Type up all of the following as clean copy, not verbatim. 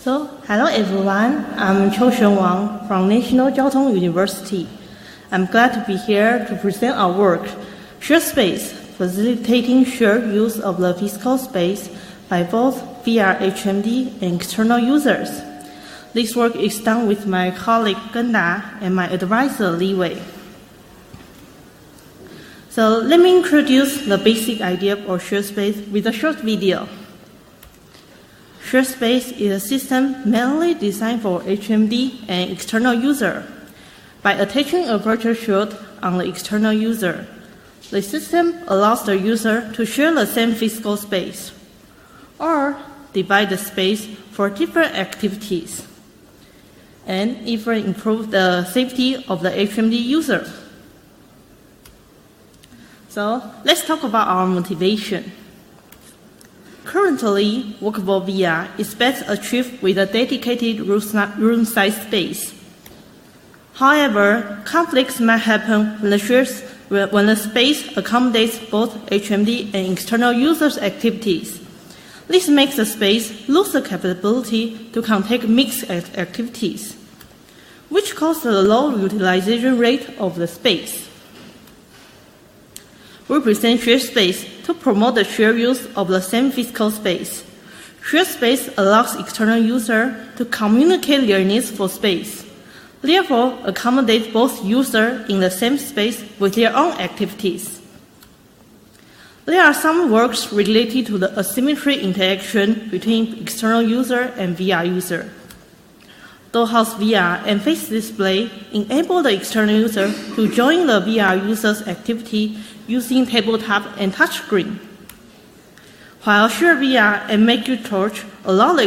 Hello everyone, I'm Chiu-Hsuan Wang from National Jiao-Tong University. I'm glad to be here to present our work, ShareSpace, facilitating shared use of the physical space by both VR HMD and external users. This work is done with my colleague Keng-Ta and my advisor Liwei. So let me introduce the basic idea of ShareSpace with a short video. ShareSpace is a system mainly designed for HMD and external user. By attaching a virtual shield on the external user, the system allows the user to share the same physical space, or divide the space for different activities, and even improve the safety of the HMD user. So let's talk about our motivation. Currently, walkable VR is best achieved with a dedicated room size space. However, conflicts might happen when the space accommodates both HMD and external users' activities. This makes the space lose the capability to contain mixed activities, which causes a low utilization rate of the space. We present ShareSpace to promote the shared use of the same physical space. ShareSpace allows external users to communicate their needs for space, therefore accommodate both users in the same space with their own activities. There are some works related to the asymmetric interaction between external user and VR user. Dollhouse VR and face display enable the external user to join the VR user's activity using tabletop and touchscreen, while Share VR and Make You Torch allow the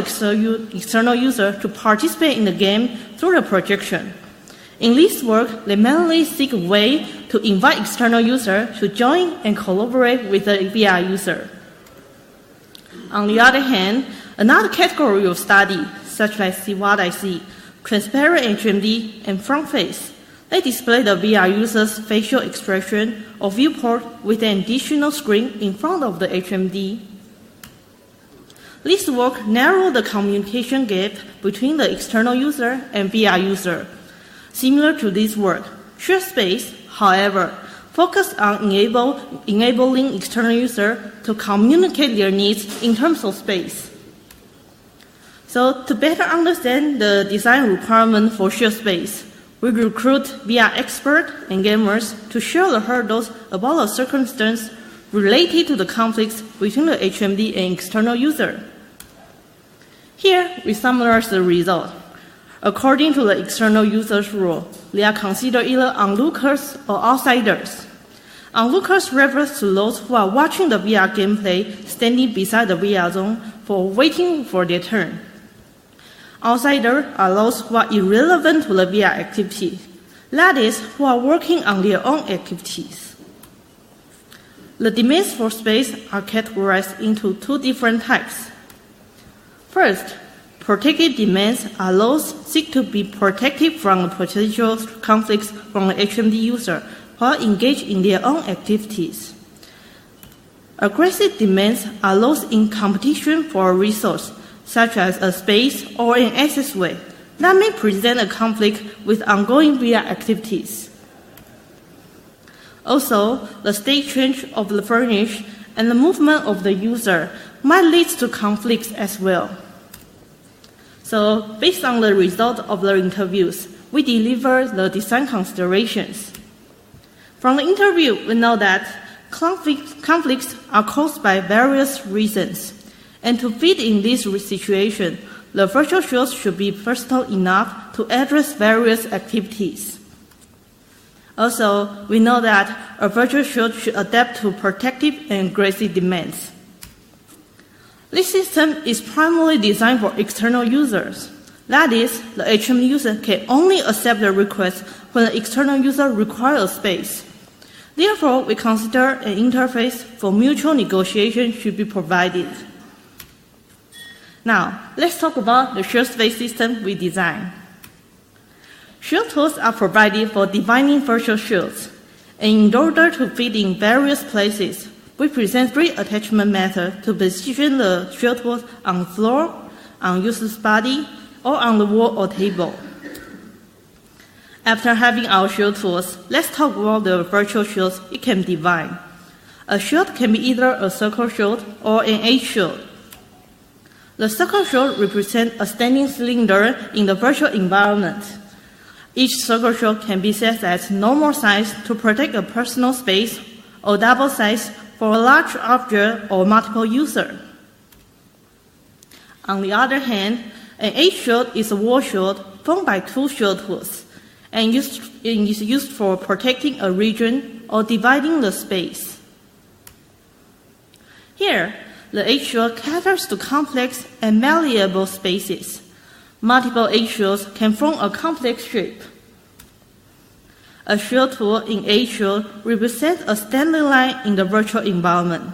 external user to participate in the game through the projection. In this work, they mainly seek a way to invite external users to join and collaborate with the VR user. On the other hand, another category of study, such as See What I See, transparent HMD, and front face, they display the VR user's facial expression or viewport with an additional screen in front of the HMD. This work narrows the communication gap between the external user and VR user. Similar to this work, ShareSpace, however, focuses on enabling external users to communicate their needs in terms of space. So to better understand the design requirement for ShareSpace, we recruit VR experts and gamers to share the hurdles about the circumstance related to the conflicts between the HMD and external user. Here, we summarize the result. According to the external user's rule, they are considered either onlookers or outsiders. Onlookers refers to those who are watching the VR gameplay standing beside the VR zone for waiting for their turn. Outsiders are those who are irrelevant to the VR activity, that is, who are working on their own activities. The demands for space are categorized into two different types. First, protected demands are those seek to be protected from potential conflicts from the HMD user while engaged in their own activities. Aggressive demands are those in competition for a resource, such as a space or an accessway, that may present a conflict with ongoing VR activities. Also, the state change of the furnish and the movement of the user might lead to conflicts as well. So, based on the result of the interviews, we deliver the design considerations. From the interview, we know that conflicts are caused by various reasons. And to fit in this situation, the virtual shields should be versatile enough to address various activities. Also, we know that a virtual shield should adapt to protective and aggressive demands. This system is primarily designed for external users. That is, the HMD user can only accept the request when the external user requires space. Therefore, we consider an interface for mutual negotiation should be provided. Now, let's talk about the ShareSpace system we designed. Shield tools are provided for defining virtual shields, and in order to fit in various places, we present three attachment methods to position the shield tools on the floor, on user's body, or on the wall or table. After having our shield tools, let's talk about the virtual shields it can define. A shield can be either a circle shield or an H shield. The circle shield represents a standing cylinder in the virtual environment. Each circle shield can be set at normal size to protect a personal space, or double size for a large object or multiple users. On the other hand, an H shield is a wall shield formed by two shield tools, and is used for protecting a region or dividing the space. Here, the H shield caters to complex and malleable spaces. Multiple H shields can form a complex shape. A shield tool in H shield represents a standing line in the virtual environment.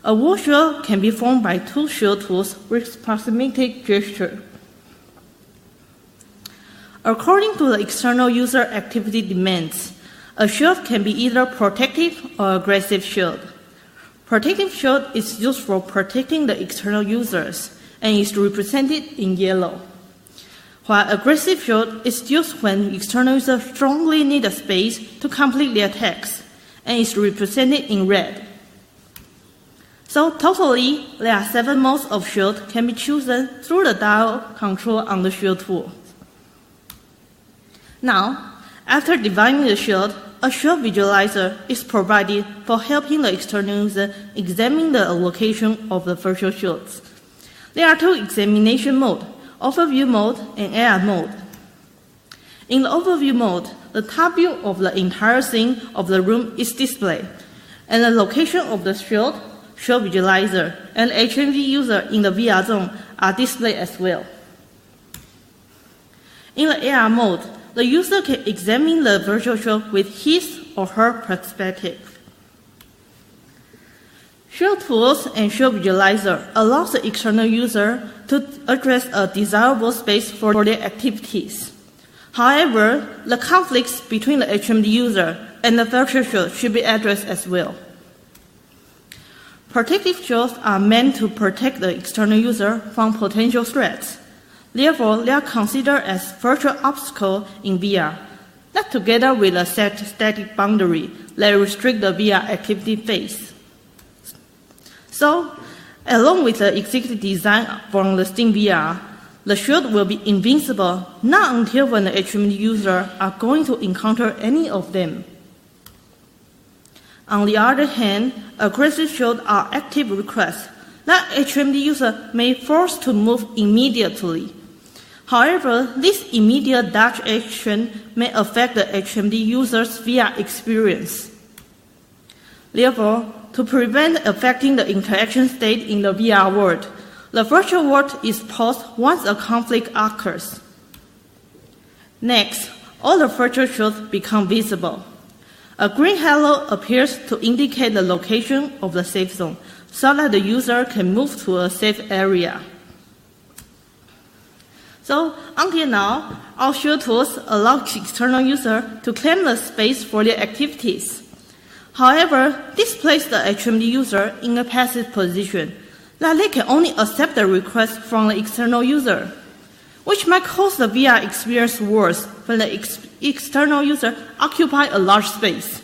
A wall shield can be formed by two shield tools with proximity gesture. According to the external user activity demands, a shield can be either protective or aggressive shield. Protective shield is used for protecting the external users and is represented in yellow, while aggressive shield is used when external users strongly need a space to complete their tasks and is represented in red. So totally, there are 7 modes of shield can be chosen through the dial control on the shield tool. Now, after defining the shield, a shield visualizer is provided for helping the external user examine the location of the virtual shields. There are 2 examination modes, overview mode and AR mode. In the overview mode, the top view of the entire scene of the room is displayed, and the location of the shield visualizer, and HMD user in the VR zone are displayed as well. In the AR mode, the user can examine the virtual shield with his or her perspective. Shield tools and shield visualizer allows the external user to address a desirable space for their activities. However, the conflicts between the HMD user and the virtual shield should be addressed as well. Protective shields are meant to protect the external user from potential threats. Therefore, they are considered as virtual obstacles in VR, that together with a set static boundary that restrict the VR activity phase. So, along with the executive design from the Steam VR, the shield will be invincible not until when the HMD user are going to encounter any of them. On the other hand, aggressive shields are active requests that HMD user may force to move immediately. However, this immediate dodge action may affect the HMD user's VR experience. Therefore, to prevent affecting the interaction state in the VR world, the virtual world is paused once a conflict occurs. Next, all the virtual shields become visible. A green halo appears to indicate the location of the safe zone so that the user can move to a safe area. So, until now, our shield tools allow external users to claim the space for their activities. However, this places the HMD user in a passive position, that they can only accept the request from the external user, which might cause the VR experience worse when the external user occupies a large space.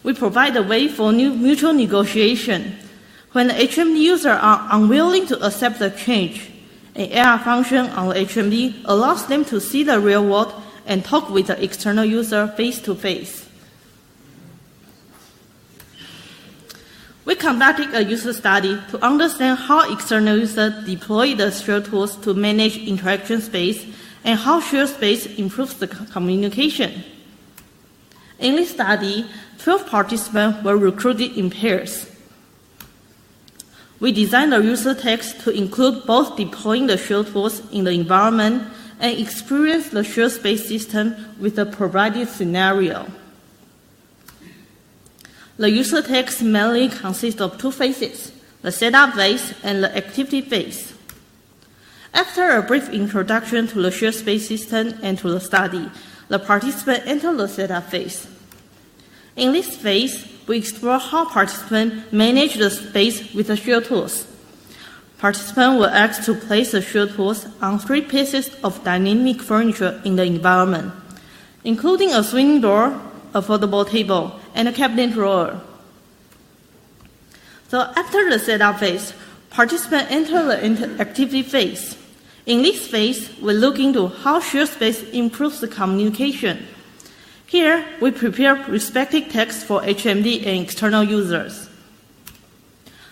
We provide a way for mutual negotiation. When the HMD users are unwilling to accept the change, an AR function on the HMD allows them to see the real world and talk with the external user face to face. We conducted a user study to understand how external users deploy the shield tools to manage interaction space and how ShareSpace improves the communication. In this study, 12 participants were recruited in pairs. We designed the user text to include both deploying the shield tools in the environment and experience the ShareSpace system with the provided scenario. The user text mainly consists of 2 phases, the setup phase and the activity phase. After a brief introduction to the ShareSpace system and to the study, the participants enter the setup phase. In this phase, we explore how participants manage the space with the shield tools. Participants will ask to place the shared tools on 3 pieces of dynamic furniture in the environment, including a swinging door, a foldable table, and a cabinet drawer. So after the setup phase, participants enter the activity phase. In this phase, we look into how ShareSpace improves the communication. Here, we prepare respective text for HMD and external users.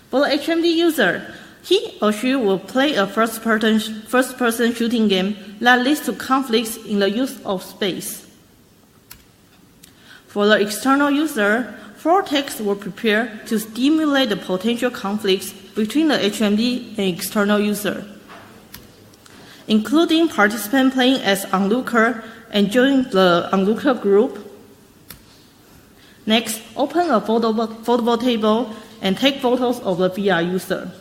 For the HMD user, he or she will play a first-person shooting game that leads to conflicts in the use of space. For the external user, 4 texts were prepared to stimulate the potential conflicts between the HMD and external user, including participants playing as onlooker and joining the onlooker group. Next, open a foldable table and take photos of the VR user.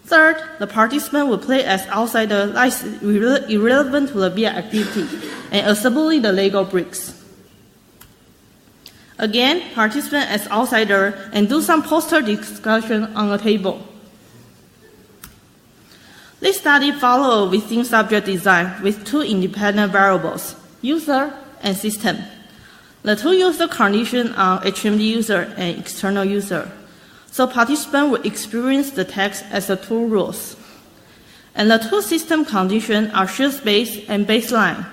Third, the participant will play as outsider that is irrelevant to the VR activity and assembly the Lego bricks. Again, participant as outsider and do some poster discussion on a table. This study follows a within subject design with 2 independent variables, user and system. The 2 user conditions are HMD user and external user. So participants will experience the text as the 2 rules. And the 2 system conditions are ShareSpace and baseline,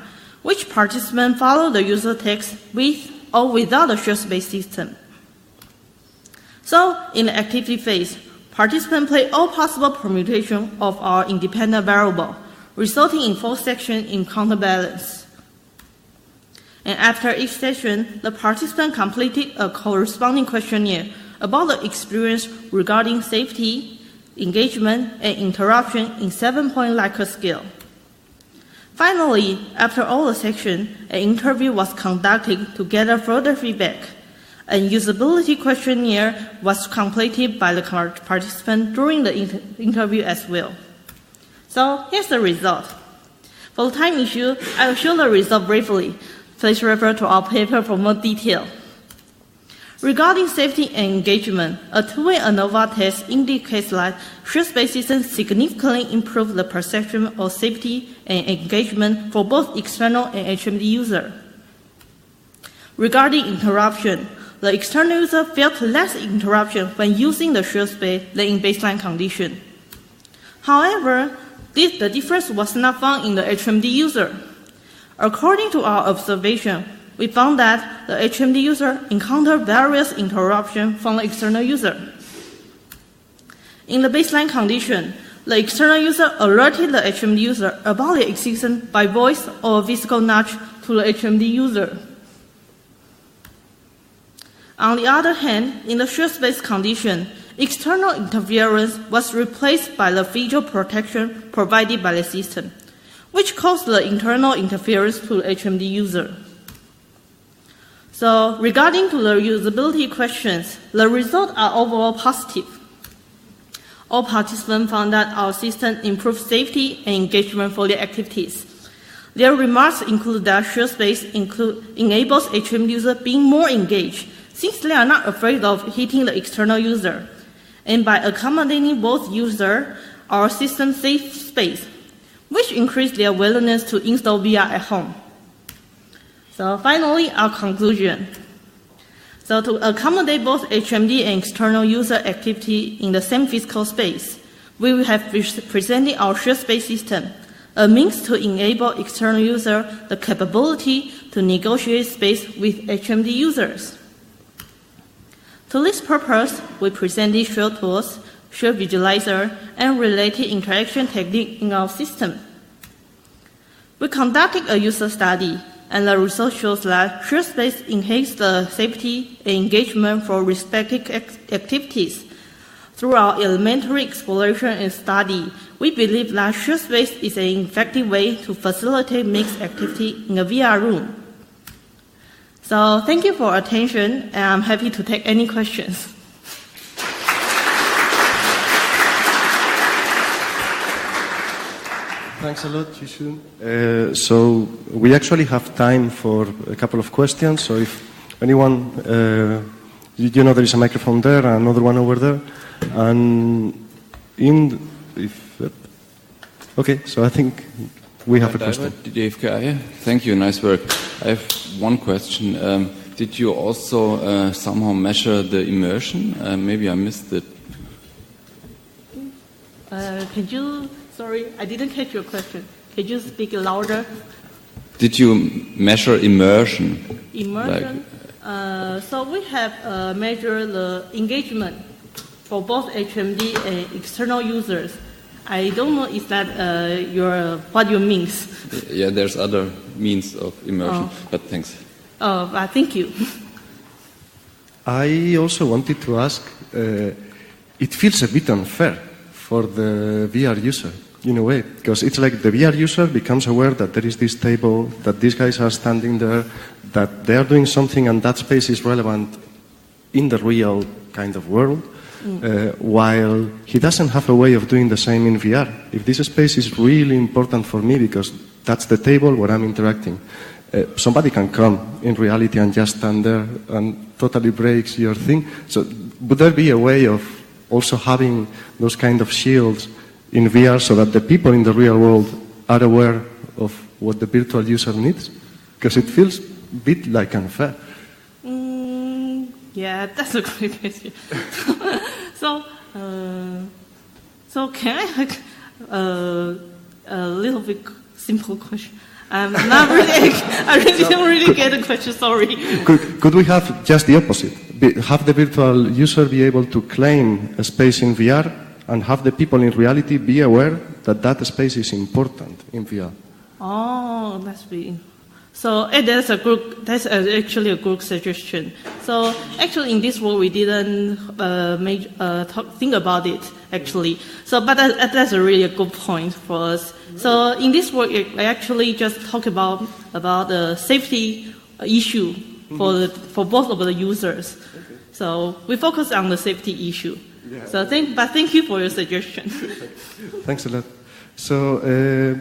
which participants follow the user text with or without the ShareSpace system. So in the activity phase, participants play all possible permutations of our independent variable, resulting in 4 sections in counterbalance. And after each session, the participant completed a corresponding questionnaire about the experience regarding safety, engagement, and interruption in 7-point Likert scale. Finally, after all the sections, an interview was conducted to gather further feedback. A usability questionnaire was completed by the participant during the interview as well. So here's the result. For the time issue, I will show the result briefly. Please refer to our paper for more detail. Regarding safety and engagement, a 2-way ANOVA test indicates that ShareSpace system significantly improved the perception of safety and engagement for both external and HMD user. Regarding interruption, the external user felt less interruption when using the ShareSpace than in baseline condition. However, the difference was not found in the HMD user. According to our observation, we found that the HMD user encountered various interruptions from the external user. In the baseline condition, the external user alerted the HMD user about the existence by voice or physical nudge to the HMD user. On the other hand, in the ShareSpace condition, external interference was replaced by the visual protection provided by the system, which caused the internal interference to the HMD user. So regarding to the usability questions, the results are overall positive. All participants found that our system improved safety and engagement for their activities. Their remarks include that ShareSpace enables HMD users being more engaged, since they are not afraid of hitting the external user. And by accommodating both users, our system saves space, which increased their willingness to install VR at home. So finally, our conclusion. So to accommodate both HMD and external user activity in the same physical space, we will have presented our ShareSpace system, a means to enable external users the capability to negotiate space with HMD users. To this purpose, we presented Share Tools, Share Visualizer, and related interaction technique in our system. We conducted a user study, and the result shows that ShareSpace enhances the safety and engagement for respective activities. Through our elementary exploration and study, we believe that ShareSpace is an effective way to facilitate mixed activity in a VR room. So thank you for attention, and I'm happy to take any questions. Thanks a lot, Chiu-Hsuan. So we actually have time for a couple of questions. So if anyone, you know there is a microphone there, another one over there. And Okay, so I think we have a question. Thank you, nice work. I have one question. Did you also somehow measure the immersion? Maybe I missed it. Sorry, I didn't catch your question. Can you speak louder? Did you measure immersion? Immersion? So we have measured the engagement for both HMD and external users. I don't know if that what you mean. Yeah, there's other means of immersion, but thanks. Thank you. I also wanted to ask, it feels a bit unfair for the VR user, in a way, because it's like the VR user becomes aware that there is this table, that these guys are standing there, that they are doing something and that space is relevant in the real kind of world, while he doesn't have a way of doing the same in VR. If this space is really important for me because that's the table where I'm interacting, somebody can come in reality and just stand there and totally breaks your thing. So would there be a way of also having those kind of shields in VR so that the people in the real world are aware of what the virtual user needs? Because it feels a bit like unfair. Yeah, that's a great question. So can I have a little bit simple question? Not really. I really don't really get the question. Sorry. Could we have just the opposite? Have the virtual user be able to claim a space in VR, and have the people in reality be aware that that space is important in VR? Oh, that's really. So that's actually a good suggestion. So actually, in this work, we didn't think about it actually. So, but that's a really good point for us. So in this work, I actually just talk about the safety issue for both of the users. Okay. So we focus on the safety issue. Yeah. So thank you for your suggestion. Thanks a lot. So.